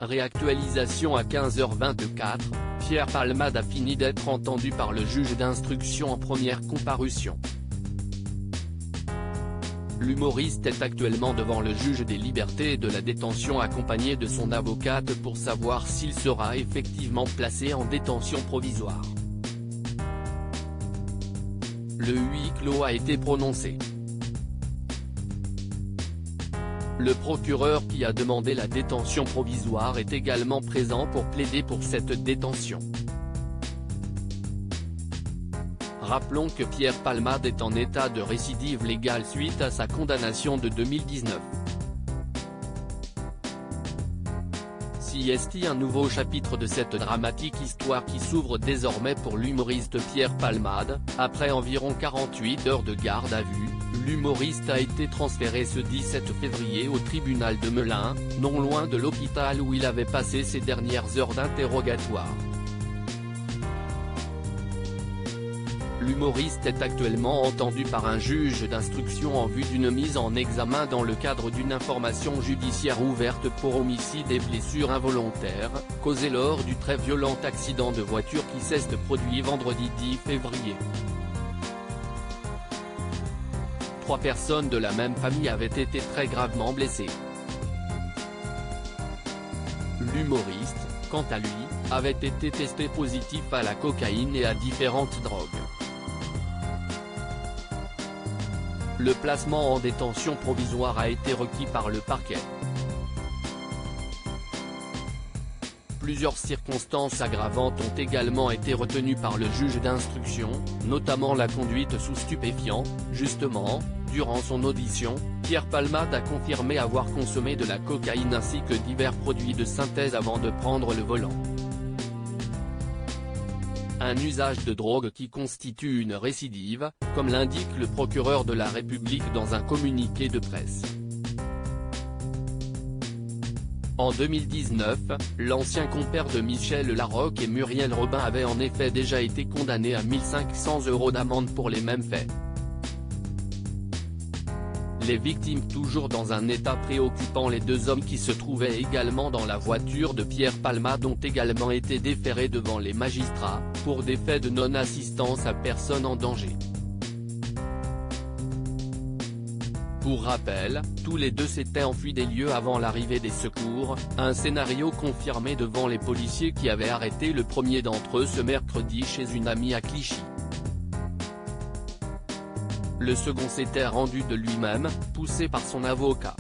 Réactualisation à 15h24, Pierre Palmade a fini d'être entendu par le juge d'instruction en première comparution. L'humoriste est actuellement devant le juge des libertés et de la détention accompagné de son avocate pour savoir s'il sera effectivement placé en détention provisoire. Le huis clos a été prononcé. Le procureur qui a demandé la détention provisoire est également présent pour plaider pour cette détention. Rappelons que Pierre Palmade est en état de récidive légale suite à sa condamnation de 2019. Si est un nouveau chapitre de cette dramatique histoire qui s'ouvre désormais pour l'humoriste Pierre Palmade, après environ 48 heures de garde à vue, l'humoriste a été transféré ce 17 février au tribunal de Melun, non loin de l'hôpital où il avait passé ses dernières heures d'interrogatoire. L'humoriste est actuellement entendu par un juge d'instruction en vue d'une mise en examen dans le cadre d'une information judiciaire ouverte pour homicide et blessures involontaires, causées lors du très violent accident de voiture qui s'est produit vendredi 10 février. 3 personnes de la même famille avaient été très gravement blessées. L'humoriste, quant à lui, avait été testé positif à la cocaïne et à différentes drogues. Le placement en détention provisoire a été requis par le parquet. Plusieurs circonstances aggravantes ont également été retenues par le juge d'instruction, notamment la conduite sous stupéfiants. Justement, durant son audition, Pierre Palmade a confirmé avoir consommé de la cocaïne ainsi que divers produits de synthèse avant de prendre le volant. Un usage de drogue qui constitue une récidive, comme l'indique le procureur de la République dans un communiqué de presse. En 2019, l'ancien compère de Michel Larocque et Muriel Robin avait en effet déjà été condamné à 1 500 € d'amende pour les mêmes faits. Les victimes toujours dans un état préoccupant. Les 2 hommes qui se trouvaient également dans la voiture de Pierre Palmade ont également été déférés devant les magistrats, pour des faits de non-assistance à personne en danger. Pour rappel, tous les 2 s'étaient enfuis des lieux avant l'arrivée des secours, un scénario confirmé devant les policiers qui avaient arrêté le premier d'entre eux ce mercredi chez une amie à Clichy. Le second s'était rendu de lui-même, poussé par son avocat.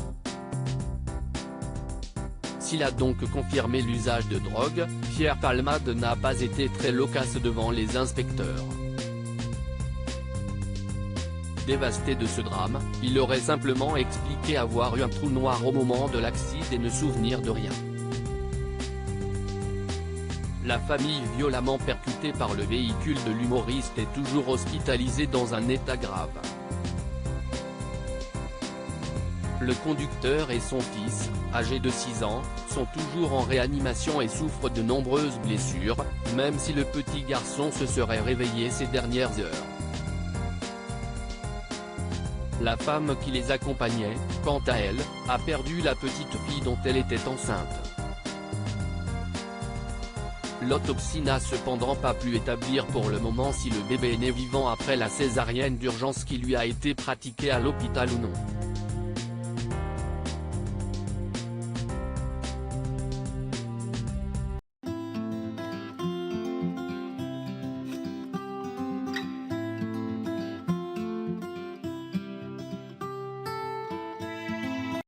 S'il a donc confirmé l'usage de drogue, Pierre Palmade n'a pas été très loquace devant les inspecteurs. Dévasté de ce drame, il aurait simplement expliqué avoir eu un trou noir au moment de l'accident et ne souvenir de rien. La famille violemment percutée par le véhicule de l'humoriste est toujours hospitalisée dans un état grave. Le conducteur et son fils, âgés de 6 ans, sont toujours en réanimation et souffrent de nombreuses blessures, même si le petit garçon se serait réveillé ces dernières heures. La femme qui les accompagnait, quant à elle, a perdu la petite fille dont elle était enceinte. L'autopsie n'a cependant pas pu établir pour le moment si le bébé est né vivant après la césarienne d'urgence qui lui a été pratiquée à l'hôpital ou non.